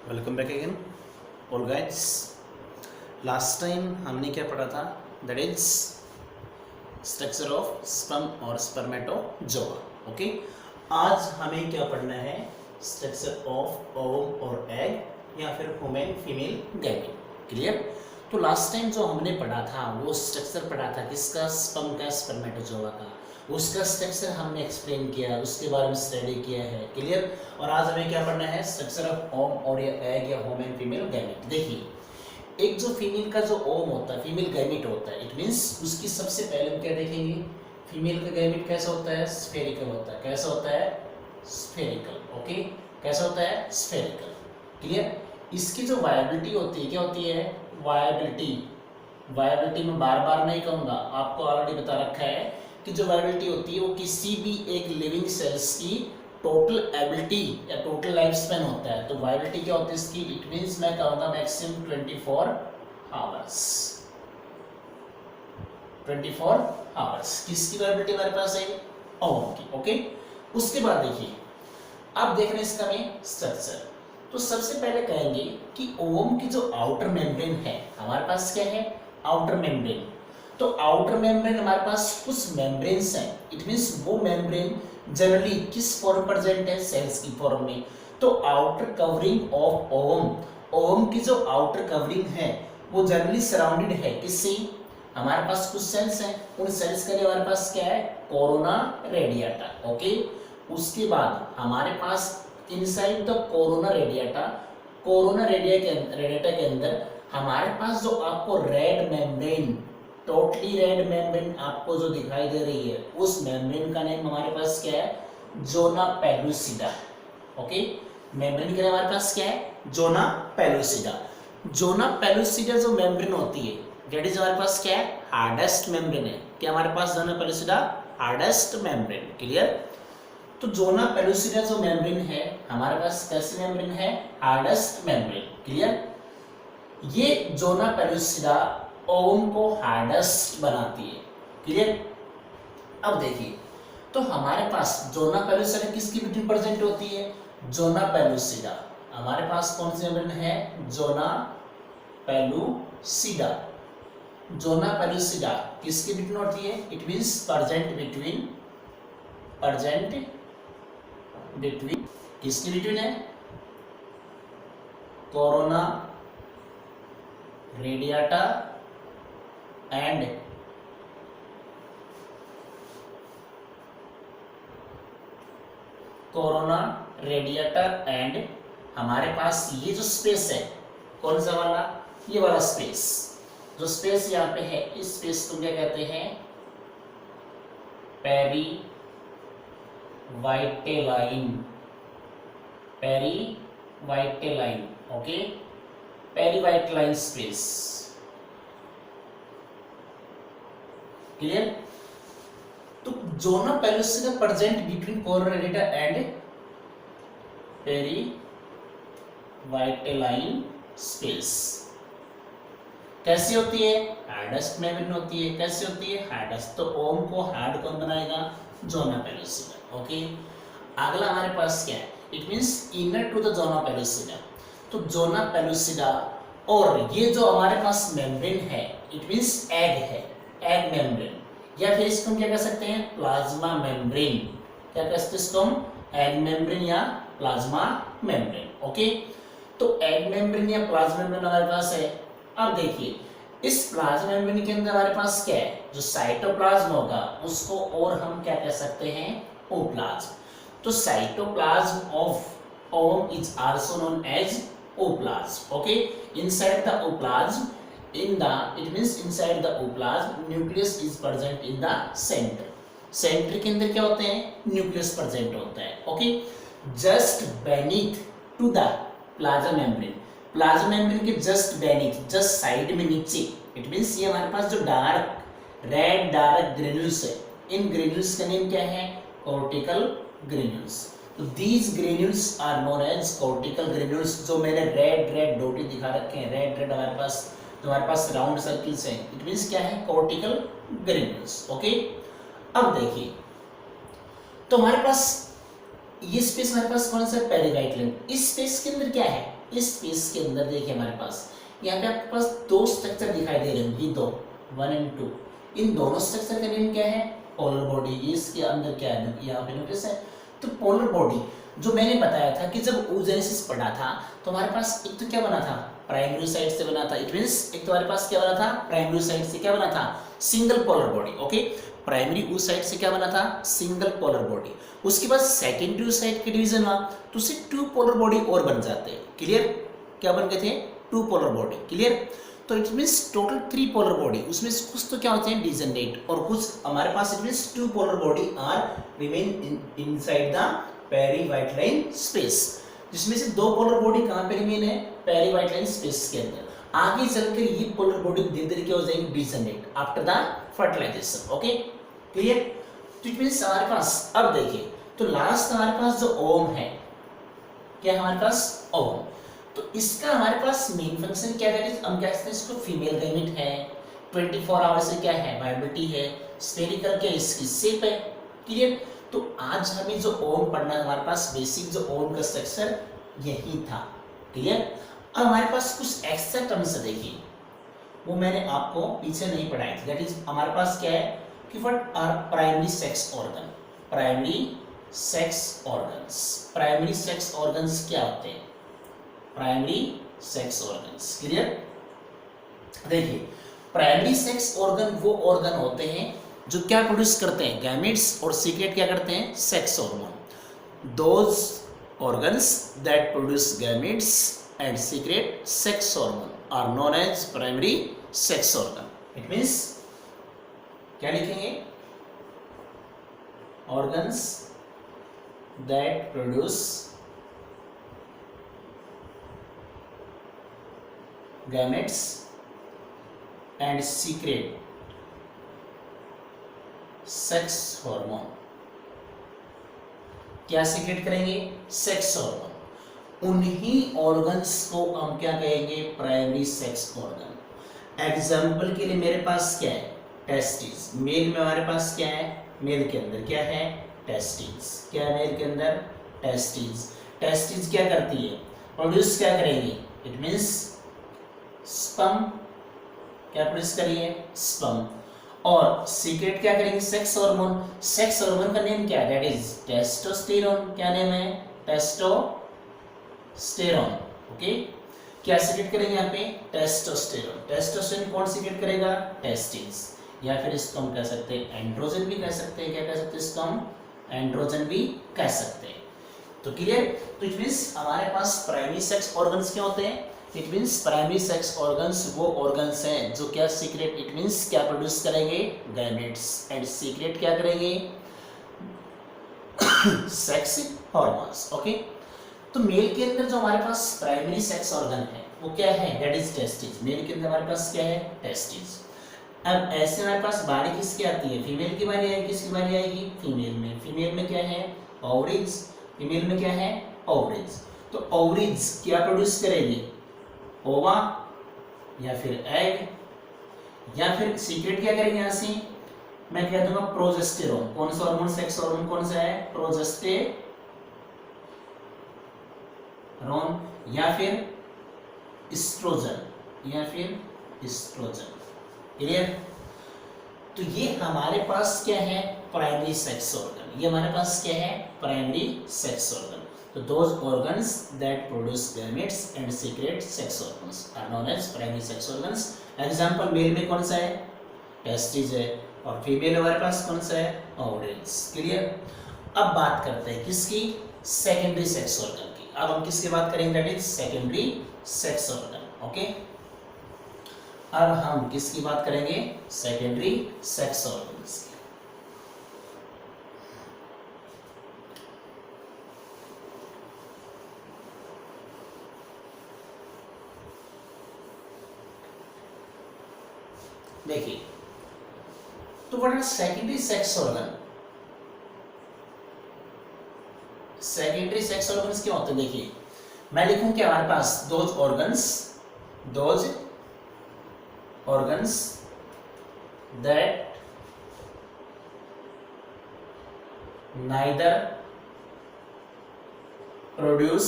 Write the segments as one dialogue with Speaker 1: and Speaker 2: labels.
Speaker 1: Welcome back again all guys. Last time हमने क्या पढ़ा था, that is structure of sperm और स्पर्मेटोजोआ। ओके, आज हमें क्या पढ़ना है, स्ट्रक्चर ऑफ ओवम और एग या फिर ह्यूमन फीमेल गैमेट। क्लियर? तो लास्ट टाइम जो हमने पढ़ा था वो स्ट्रक्चर पढ़ा था किसका, स्पर्म का, स्पर्मेटोजोआ का। उसका स्ट्रक्चर हमने एक्सप्लेन किया, उसके बारे में स्टडी किया है। क्लियर? और आज हमें क्या पढ़ना है, स्ट्रक्चर ऑफ ओवम और या एग या ह्यूमन फीमेल गैमेट। देखिए, एक जो फीमेल का जो ओवम होता है, फीमेल गैमेट होता है, इट मींस उसकी सबसे पहले हम क्या देखेंगे, फीमेल का गैमेट कैसा होता है, स्फेरिकल होता है। कैसा होता है? स्फेरिकल। ओके, कैसा होता है? स्फेरिकल। क्लियर? इसकी जो वायबिलिटी होती है, क्या होती है? वायबिलिटी। वायबिलिटी में बार बार नहीं कहूँगा, आपको ऑलरेडी बता रखा है कि जो वायबिलिटी होती है वो किसी भी एक लिविंग सेल्स की टोटल एबिलिटी या टोटल लाइफ स्पेन होता है। तो वायबिलिटी क्या होती है इसकी? इट मींस मैं कहूँगा मैक्सिमम 24 आवर्स। 24 आवर्स किसकी वायबिलिटी हमारे पास है? ओवम की। ओके, उसके बाद देखिए, अब देखना इसका में स्ट्रक्चर। तो सबसे पहले कहेंगे कि ओवम की जो आउटर मेम्ब्रेन है, हमारे पास क्या है? Outer membrane. तो आउटर मेम्ब्रेन हमारे पास कुछ मेम्ब्रेन्स हैं, इट मींस वो मेम्ब्रेन जनरली किस फॉर्म प्रेजेंट है? सेल्स की फॉर्म में। तो outer covering of ovum, ovum की जो आउटर कवरिंग है वो जनरली सराउंडेड है किससे? हमारे पास कुछ सेल्स हैं, उन सेल्स के लिए हमारे पास क्या है? Corona radiata. ओके, उसके बाद हमारे पास inside the corona radiata, corona radiata के अंदर हमारे पास जो आपको red membrane, totally red membrane आपको जो दिखाई दे रही है, उस मेम्ब्रेन का नेम हमारे पास क्या है? Zona pellucida. ओके, मेम्ब्रेन के लिए हमारे पास क्या है? Zona pellucida. जोना पेलुसिडा जो मेम्ब्रेन होती है, दैट इज हमारे पास क्या है? हार्डेस्ट मेम्ब्रेन है। क्या हमारे पास zona pellucida? Hardest membrane. Clear? तो जोना पेलुसिडा जो मेम्ब्रेन है हमारे पास कैसी मेम्ब्रेन है? Hardest membrane. क्लियर? ये जोना पेलुसिडा ओवम को हार्डेस्ट बनाती है। क्लियर? अब देखिए, तो हमारे पास जोना पेलुसिडा किसकी बिटवीन प्रेजेंट होती है? Zona pellucida. हमारे पास कौन सी मेम्ब्रेन है? Zona pellucida. जोना पेलुसिडा किसकी बिटवीन होती है? इट मींस प्रेजेंट बिटवीन किसकी बिटवीन है? Corona radiata and corona radiata and हमारे पास ये जो स्पेस है, कौन सा वाला? ये वाला स्पेस, जो स्पेस यहाँ पे है, इस स्पेस को क्या कहते हैं? Perivitelline. Perivitelline. Okay, perivitelline space. Clear? तो zona pellucida present between corona radiata and perivitelline space. कैसी होती है? हार्डेस्ट मेम्ब्रेन होती है। कैसी होती है? हार्डेस्ट। तो ओवम को हार्ड कौन बनाएगा? Zona pellucida. ओके, अगला हमारे पास क्या है? It means inner to the zona pellucida. तो जोना पेलुसिडा और ये जो हमारे पास मेम्ब्रेन है, इट मींस एग है, एग मेम्ब्रेन, या फिर इसको हम क्या कह सकते हैं? Plasma membrane. क्या कह सकते हैं इसको हम? एग मेम्ब्रेन या प्लाज्मा मेम्ब्रेन। ओके, तो एग मेम्ब्रेन या प्लाज्मा मेम्ब्रेन हमारे पास है। अब देखिए, इस प्लाज्मा मेम्ब्रेन के अंदर हमारे पास क्या है? जो साइटोप्लाज्म होगा उसको और हम क्या कह सकते हैं? ओप्लाज्म। तो cytoplasm of ovum is also known as ooplasm. Okay, inside the ooplasm, it means inside the oplasm nucleus is present in the center. Centre के अंदर क्या होते हैं? न्यूक्लियस प्रेजेंट होता है। Okay, just beneath to the plasma membrane, plasma membrane के just beneath, just side में नीचे, इट मींस ये हमारे पास जो डार्क रेड डार्क ग्रेन्यूल्स है, इन ग्रेन्यूल्स का नेम क्या है? Cortical granules. तो these granules are known as cortical granules. जो मैंने रेड रेड डॉटेड दिखा रखे हैं, रेड रेड हमारे पास जो हमारे पास राउंड सर्किल्स हैं, इट मींस क्या है? Cortical granules. ओके, अब देखिए, तो हमारे पास ये स्पेस हमारे पास कौन सा? पेरिवाइटल। इस स्पेस के अंदर क्या है? इस पीस के अंदर देखिए हमारे पास यहाँ पे आपके पास दो स्ट्रक्चर दिखाई दे रहे हैं, ये दो 1 एंड 2। इन दोनों स्ट्रक्चर का नेम क्या है? Polar body. इसके अंदर क्या है यहाँ पे नोटिस है। तो पोलर बॉडी जो मैंने बताया था कि जब oogenesis पढ़ा था तो हमारे पास एक तो क्या बना था, प्राइमरी साइड से बना था। इट मींस एक तो हमारे पास क्या बना था, प्राइमरी साइड से क्या बना था, single polar body. Okay, primary ऊ साइड से क्या बना था, सिंगल पोलर बॉडी। उसके बाद सेकेंडरी साइड के डिवीजन हुआ तो उससे टू पोलर बॉडी और बन जाते हैं। क्लियर? क्या बन गए थे? Two polar body. क्लियर? तो it means total 3 polar body. उसमें कुछ तो क्या होते हैं डिजेनरेट और कुछ हमारे पास it means 2 polar body are remain inside the perivitelline space, जिसमें से 2 पोलर बॉडी कहां पे रिमेन है, पेरी व्हाइट लाइन स्पेस के अंदर। आगे चलकर ये पोलर बॉडी धीरे धीरे क्या हो जाएंगे, degenerate after the fertilization. Okay, clear? तो इट मींस हमारे पास अब देखिए तो लास्ट हमारे पास जो ओवम है, क्या हमारे पास ओवम, तो इसका हमारे पास मेन फंक्शन क्या है, हम कह सकते हैं इसको फीमेल गैमेट है, 24 आवर्स से क्या है, वायबिलिटी है, स्फेरिकल क्या इसकी शेप है। क्लियर? तो आज हमें जो ओवम पढ़ना है हमारे पास बेसिक जो ओवम का स्ट्रक्चर यही था। क्लियर? अब हमारे पास कुछ एक्स्ट्रा टर्म्स देखिए, वो मैंने आपको पीछे नहीं पढ़ाई थी। दैट इज हमारे पास क्या है कि what are primary sex organ. Primary sex organs, primary sex organs क्या होते हैं, प्राइमरी सेक्स ऑर्गन्स। क्लियर? देखिए प्राइमरी सेक्स ऑर्गन वो ऑर्गन होते हैं जो क्या प्रोड्यूस करते हैं, गैमेट्स, और सीक्रेट क्या करते हैं, sex hormone. Those organs that produce gametes and secrete sex hormone are known as primary sex organ. It means क्या लिखेंगे, organs that produce gametes and secrete sex hormone. क्या सीक्रेट करेंगे, सेक्स हार्मोन। उन्हीं organs को हम क्या कहेंगे, primary sex organ. Example के लिए मेरे पास क्या है, टेस्टिस। मेल में हमारे पास क्या है, मेल के अंदर क्या है, टेस्टिस। क्या है मेल के अंदर, टेस्टिस। टेस्टिस क्या करती है, प्रोड्यूस क्या करेंगे, इट मींस स्पर्म। क्या प्रोड्यूस करिए, स्पर्म। और सीक्रेट क्या करेंगे, सेक्स हार्मोन। सेक्स हार्मोन का नेम क्या है, दैट इज टेस्टोस्टेरोन। क्या नेम है, टेस्टोस्टेरोन। ओके, क्या सीक्रेट करेंगे यहाँ पे, टेस्टोस्टेरोन। टेस्टोस्टेरोन कौन सीक्रेट करेगा, टेस्टिस। या फिर इसको हम कह सकते हैं एंड्रोजन भी कह सकते हैं। क्या कह सकते हैं इसको हम, एंड्रोजन भी कह सकते हैं। तो क्लियर? तो इट मींस हमारे पास प्राइमरी सेक्स ऑर्गन्स क्या होते हैं, it means primary sex organs वो ऑर्गन्स हैं जो क्या सीक्रेट, इट मींस क्या प्रोड्यूस करेंगे, गैमेट्स, एंड सीक्रेट क्या करेंगे, सेक्स हार्मोन्स। ओके, तो मेल के अंदर जो हमारे पास प्राइमरी सेक्स ऑर्गन है वो क्या है, दैट इज टेस्टिस। मेल के अंदर हमारे पास क्या है, टेस्टिस। अब ऐसे हमारे पास बारी किसकी आती है, फीमेल की बारी आएगी। किसकी बारी आएगी, फीमेल में। फीमेल में क्या है, ओवरीज। फीमेल में क्या है, ओवरीज। तो ओवरीज क्या प्रोड्यूस करेगी, ओवा या फिर एग, या फिर सीक्रेट क्या करेंगे, यहां से मैं कह दूंगा प्रोजेस्टेरोन। कौन सा हार्मोन, सेक्स हार्मोन कौन सा है, प्रोजेस्टेरोन, या फिर एस्ट्रोजन, या फिर एस्ट्रोजन। क्लियर? तो ये हमारे पास क्या है, प्राइमरी सेक्स ऑर्गन। ये हमारे पास क्या है, प्राइमरी सेक्स ऑर्गन। तो those organs that produce gametes and secrete sex hormones are known as primary sex organs. Example male में कौन सा है, टेस्टिस है, और फीमेल हमारे पास कौन सा है, ओवरीज। क्लियर? अब बात करते हैं किसकी, सेकेंडरी सेक्स ऑर्गन की। अब हम किसकी बात करेंगे, that is secondary sex organ. Okay, अब हम किसकी बात करेंगे, सेकेंडरी सेक्स ऑर्गन्स की। देखिए तो what are secondary sex organ. Secondary sex organs क्या होते हैं, देखिए मैं लिखूं क्या, हमारे पास those organs that neither produce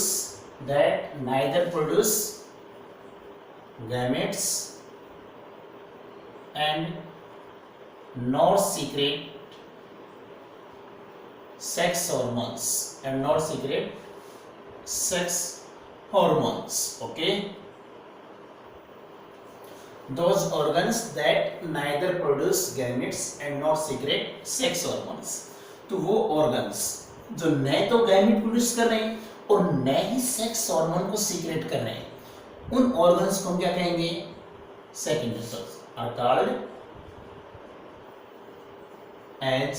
Speaker 1: that neither produce gametes and nor secrete sex hormones okay, those organs that neither produce gametes and nor secrete sex hormones। तो वो organs जो न तो गैमेट प्रोड्यूस कर रहे हैं और न ही सेक्स हार्मोन को सीक्रेट कर रहे हैं, उन ऑर्गन्स को हम क्या कहेंगे? Secondary cells are called as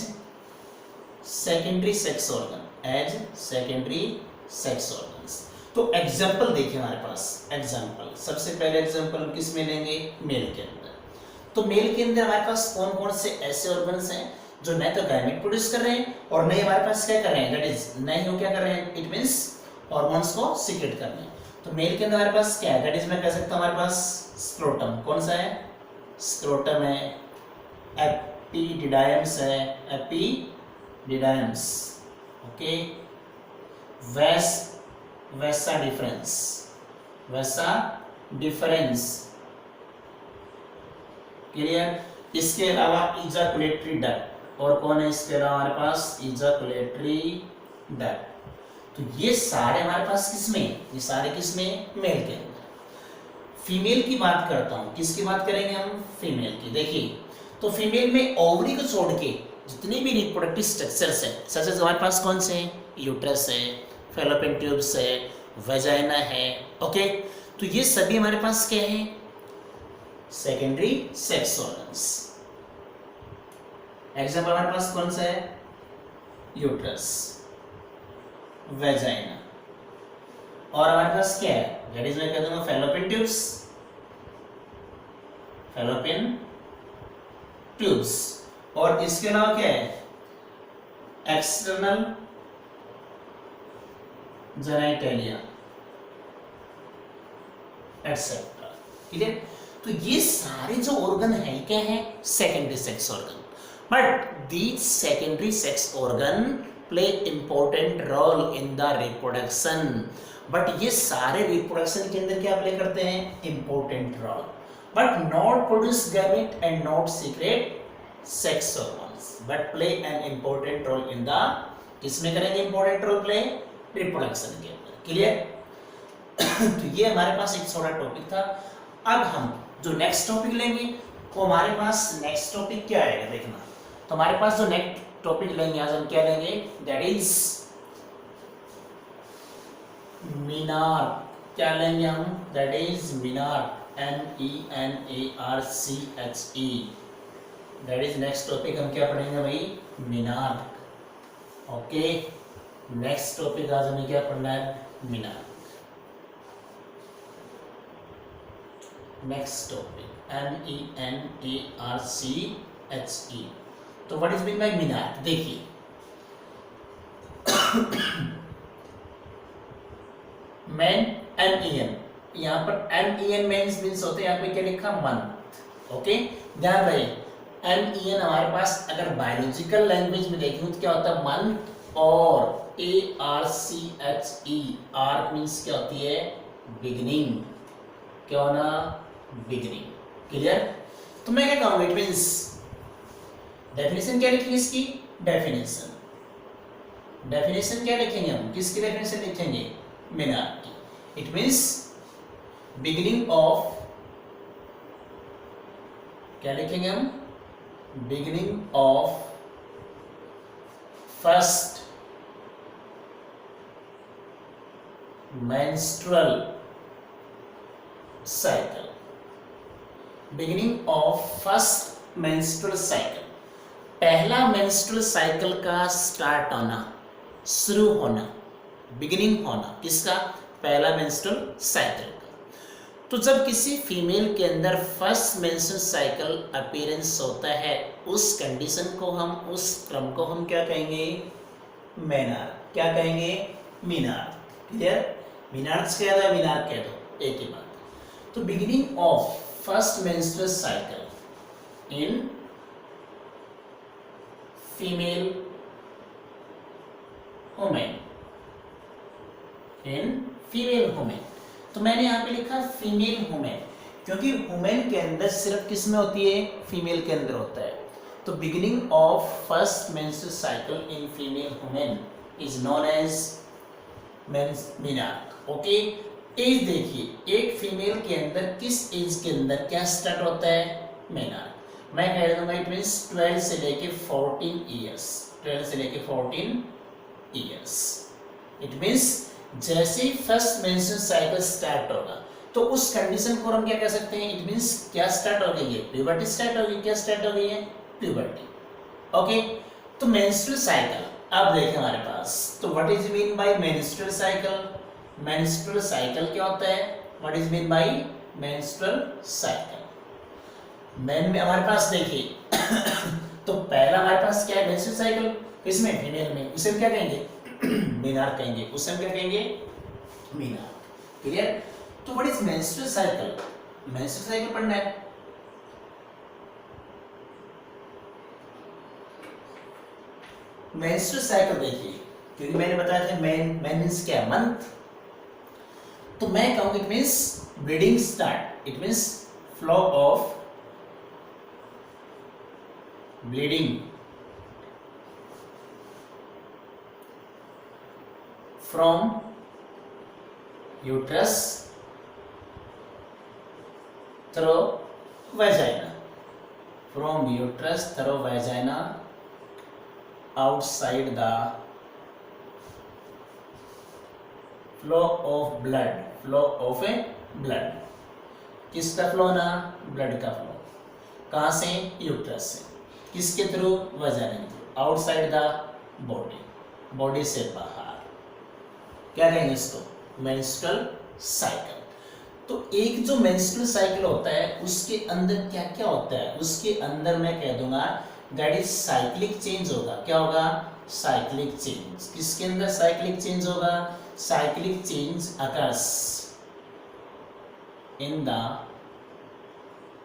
Speaker 1: secondary sex organs. तो एग्जांपल देखिए हमारे पास, एग्जांपल सबसे पहले एग्जांपल हम किस में लेंगे? मेल के अंदर। तो मेल के अंदर हमारे पास कौन कौन से ऐसे ऑर्गन्स हैं जो न तो गैमेट प्रोड्यूस कर रहे हैं और न ही हमारे पास क्या कर रहे हैं, दैट इज न ही वो क्या कर रहे हैं, इट मींस हार्मोन्स को सीक्रेट कर रहे हैं। तो मेल के अंदर हमारे पास क्या है, दैट इज मैं कह सकता हूं हमारे पास स्क्रोटम, कौन सा है? स्क्रोटम है, एपिडिडाइम्स है, एपिडिडाइम्स ओके, वैसा डिफरेंस क्लियर। इसके अलावा इजाकुलेटरी डक्ट, और कौन है इसके अलावा हमारे पास? इजाकुलेटरी डक्ट। तो ये सारे हमारे पास किसमें? ये सारे किसमें? मेल के अंदर। फीमेल की बात करता हूं, किसकी बात करेंगे हम? फीमेल की। देखिए तो फीमेल में ओवरी को छोड़ के जितने भी रिप्रोडक्टिव स्ट्रक्चर्स हैं, सच हमारे पास कौन से हैं? यूट्रस है, फैलोपियन ट्यूब्स है, वेजाइना है ओके। तो ये सभी हमारे पास क्या है? Secondary sex organs. एग्जांपल हमारे पास कौन सा है? यूट्रस, वेजाइना, और हमारे पास क्या है? दैट इज मैं कह दूंगा फैलोपियन ट्यूब्स, और इसके अलावा क्या है? External genitalia etcetera. ठीक है, तो ये सारे जो ऑर्गन है क्या है? Secondary sex organ. But these secondary sex organ play important role in the reproduction. But ये सारे रिप्रोडक्शन के अंदर क्या प्ले करते हैं? Important role, but not produce gamete and not secrete sex hormones, but play an important role in the, किसमें करेंगे important role play? Reproduction के अंदर। क्लियर? तो ये हमारे पास एक छोटा टॉपिक था। अब हम जो नेक्स्ट टॉपिक लेंगे वो हमारे पास नेक्स्ट टॉपिक क्या आएगा देखना। तो हमारे पास जो नेक्स्ट टॉपिक लेंगे आज हम क्या लेंगे? दैट इज मीनार। क्या लेंगे हम? That is Minar, MENARCHE। That is next topic हम क्या पढ़ेंगे भाई? मीनार ओके। नेक्स्ट टॉपिक आज हमें क्या पढ़ना है? मीनार। Next topic MENARCHE। तो what is mean by menarche? देखिए मैन MEN, यहाँ पर MEN मीन्स होते हैं, यहाँ पे क्या लिखा? Month okay. ध्यान रहे MEN हमारे पास अगर बायोलॉजिकल लैंग्वेज में देखें तो क्या होता है? मंथ, और ARCHE, आर मीन्स क्या होती है? बिगिनिंग। क्या होना? बिगिनिंग। क्लियर? तो मैं क्या कहूँगा? इट मीन्स डेफिनेशन क्या लिखेंगे इसकी? डेफिनेशन क्या लिखेंगे हम? किसकी डेफिनेशन लिखेंगे? मीनार की। इट मीन्स बिगिनिंग ऑफ, क्या लिखेंगे हम? Beginning of first menstrual cycle, beginning of first menstrual cycle. पहला मेंस्ट्रुअल साइकिल का स्टार्ट होना, शुरू होना, बिगिनिंग होना किसका? पहला मेंस्ट्रुअल साइकिल का। तो जब किसी फीमेल के अंदर फर्स्ट मेंस्ट्रुअल साइकिल अपीयरेंस होता है, उस कंडीशन को हम, उस क्रम को हम क्या कहेंगे? मीनार। क्या कहेंगे? मीनार। क्लियर? मीनार कह दो, मीनार कह दो, एक ही बात। तो beginning of first menstrual cycle in female women, in female women. तो मैंने यहाँ पे लिखा फीमेल वुमेन, क्योंकि वुमेन के अंदर सिर्फ किस में होती है, फीमेल के अंदर होता है। तो beginning of first menstrual cycle in female women is known as menarche. Okay, as देखिए, एक फीमेल के अंदर किस एज के अंदर क्या स्टार्ट होता है, मेनार्क। मैं कह दूंगा इट मींस 12 से लेके 14 ईयर्स, 12 से लेके 14 ईयर्स। इट मींस जैसे ही फर्स्ट मेंस्ट्रुअल साइकिल स्टार्ट होगा तो उस कंडीशन को हम क्या कह सकते हैं, इट मींस क्या स्टार्ट हो गई है, प्यूबर्टी स्टार्ट हो गई। क्या स्टार्ट हो गई है, प्यूबर्टी। ओके, तो मेंस्ट्रुअल साइकिल अब देखें हमारे पास, तो what is mean bye menstrual cycle. Menstrual cycle क्या होता है, what is mean bye menstrual cycle. Main में हमारे पास देखिए तो पहला हमारे पास क्या है, मेंस्ट्रुअल साइकिल, किसमें, फीमेल में, उसे हम क्या कहेंगे, मीनार कहेंगे, उसे हम क्या कहेंगे, मीनार। क्लियर। तो what is menstrual cycle, menstrual cycle पढ़ना है। मेंस्ट्रुअल साइकिल देखिए, क्योंकि मैंने बताया था मेन मींस क्या है, मंथ। तो मैं कहूंगा it means bleeding start, it means flow of bleeding from uterus through vagina, from uterus through vagina outside the flow of blood, flow of a blood। किसका फ्लो ना, ब्लड का flow, कहाँ से, यूट्रस से, किसके थ्रू, वजाइना के through, outside the body, body से बाहर, क्या कहेंगे इसको, मेंस्ट्रुअल साइकिल। तो एक जो मेंस्ट्रुअल साइकिल होता है उसके अंदर क्या क्या होता है, उसके अंदर मैं कह दूंगा दैट इज साइक्लिक चेंज होगा। क्या होगा, साइक्लिक चेंज। किसके अंदर साइक्लिक चेंज होगा, cyclic change occurs in the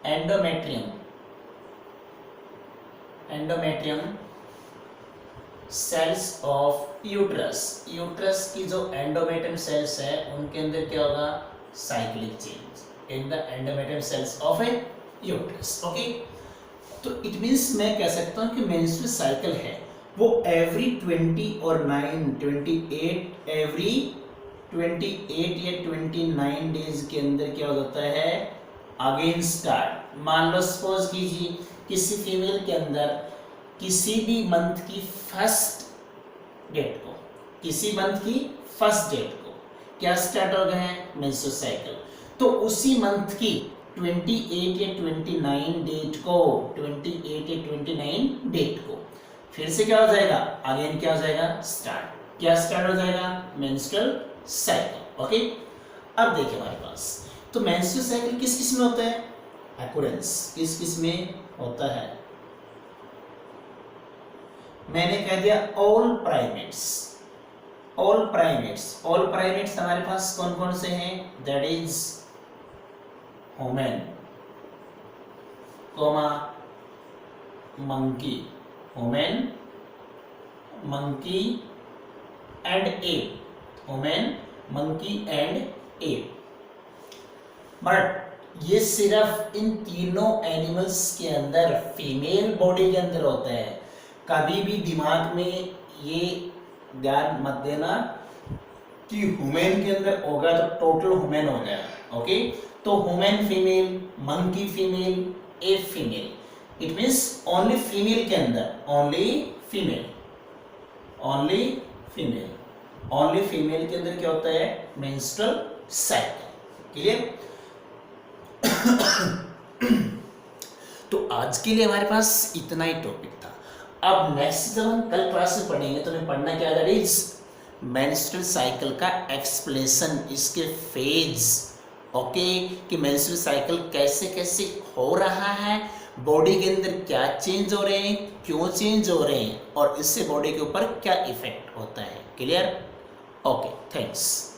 Speaker 1: endometrium, endometrium cells of uterus. Uterus की जो एंडोमेट्रियम सेल्स है उनके अंदर क्या होगा, cyclic change in the endometrium cells of a uterus. Okay, तो इट मींस मैं कह सकता हूं कि मेंस्ट्रुअल साइकिल है वो एवरी 20 और 9 28 एवरी 28 या 29 डेज के अंदर क्या हो जाता है, अगेन स्टार्ट। मान लो सपोज कीजिए किसी फीमेल के अंदर किसी भी मंथ की फर्स्ट डेट को, किसी मंथ की फर्स्ट डेट को क्या स्टार्ट हो गए हैं, मेंस्ट्रुअल साइकिल। तो उसी मंथ की 28 या 29 डेट को, 28 या 29 डेट को फिर से क्या हो जाएगा, अगेन क्या हो जाएगा, स्टार्ट। क्या स्टार्ट हो जाएगा, मेंस्ट्रुअल साइकिल। ओके, अब देखिए हमारे पास, तो मेंस्ट्रुअल साइकिल किस किस में होता है, अकुरेंस किस किस में होता है, मैंने कह दिया all primates. All primates, all primates हमारे पास कौन कौन से हैं, that is human, comma monkey, human, monkey and ape, human, monkey and ape. But ये सिर्फ इन तीनों एनिमल्स के अंदर फीमेल बॉडी के अंदर होता है। कभी भी दिमाग में ये ध्यान मत देना कि ह्यूमन के अंदर होगा तो टोटल ह्यूमन हो गया। ओके, तो human female, monkey female, app female, it means only female के अंदर, only female, only female, only female के अंदर क्या होता है, मेंस्ट्रुअल साइकिल। क्लियर। तो आज के लिए हमारे पास इतना ही टॉपिक था। अब नेक्स्ट जब हम कल क्लास में पढ़ेंगे तो हमें पढ़ना क्या है, दैट इज मेंस्ट्रुअल साइकिल का एक्सप्लेनेशन, इसके फेज। ओके, कि मेंस्ट्रुअल साइकिल कैसे कैसे हो रहा है, बॉडी के अंदर क्या चेंज हो रहे हैं, क्यों चेंज हो रहे हैं, और इससे बॉडी के ऊपर क्या इफेक्ट होता है। क्लियर। Okay, thanks.